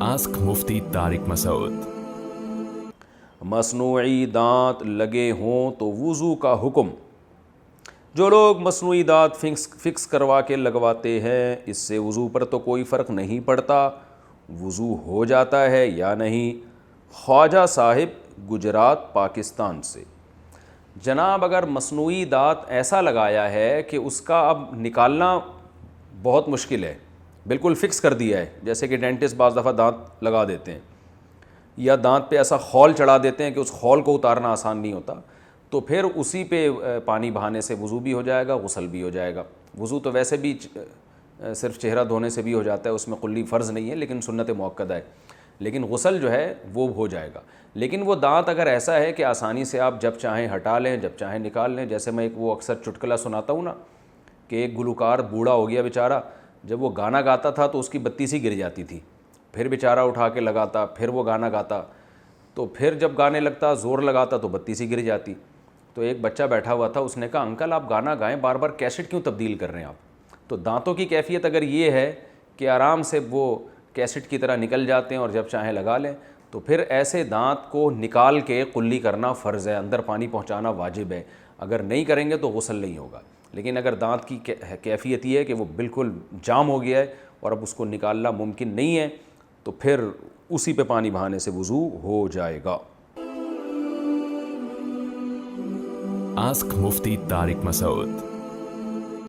Ask مفتی طارق مسعود۔ مصنوعی دانت لگے ہوں تو وضو کا حکم۔ جو لوگ مصنوعی دانت فکس کروا کے لگواتے ہیں، اس سے وضو پر تو کوئی فرق نہیں پڑتا، وضو ہو جاتا ہے یا نہیں۔ خواجہ صاحب، گجرات، پاکستان سے۔ جناب، اگر مصنوعی دانت ایسا لگایا ہے کہ اس کا اب نکالنا بہت مشکل ہے، بالکل فکس کر دیا ہے، جیسے کہ ڈینٹسٹ بعض دفعہ دانت لگا دیتے ہیں یا دانت پہ ایسا خول چڑھا دیتے ہیں کہ اس خول کو اتارنا آسان نہیں ہوتا، تو پھر اسی پہ پانی بہانے سے وضو بھی ہو جائے گا، غسل بھی ہو جائے گا۔ وضو تو ویسے بھی صرف چہرہ دھونے سے بھی ہو جاتا ہے، اس میں کلی فرض نہیں ہے لیکن سنت مؤکدہ ہے، لیکن غسل جو ہے وہ ہو جائے گا۔ لیکن وہ دانت اگر ایسا ہے کہ آسانی سے آپ جب چاہیں ہٹا لیں، جب چاہیں نکال لیں، جیسے میں ایک وہ اکثر چٹکلا سناتا ہوں نا کہ ایک گلوکار بوڑھا ہو گیا بیچارہ، جب وہ گانا گاتا تھا تو اس کی بتی سی گر جاتی تھی، پھر بیچارہ اٹھا کے لگاتا، پھر وہ گانا گاتا، تو پھر جب گانے لگتا زور لگاتا تو بتی سی گر جاتی۔ تو ایک بچہ بیٹھا ہوا تھا، اس نے کہا انکل آپ گانا گائیں، بار بار کیسٹ کیوں تبدیل کر رہے ہیں آپ؟ تو دانتوں کی کیفیت اگر یہ ہے کہ آرام سے وہ کیسٹ کی طرح نکل جاتے ہیں اور جب چاہیں لگا لیں، تو پھر ایسے دانت کو نکال کے قلی کرنا فرض ہے، اندر پانی پہنچانا واجب ہے۔ اگر نہیں کریں گے تو غسل نہیں ہوگا۔ لیکن اگر دانت کی کیفیت یہ ہے کہ وہ بالکل جام ہو گیا ہے اور اب اس کو نکالنا ممکن نہیں ہے، تو پھر اسی پہ پانی بہانے سے وضو ہو جائے گا۔ آسک مفتی طارق مسعود۔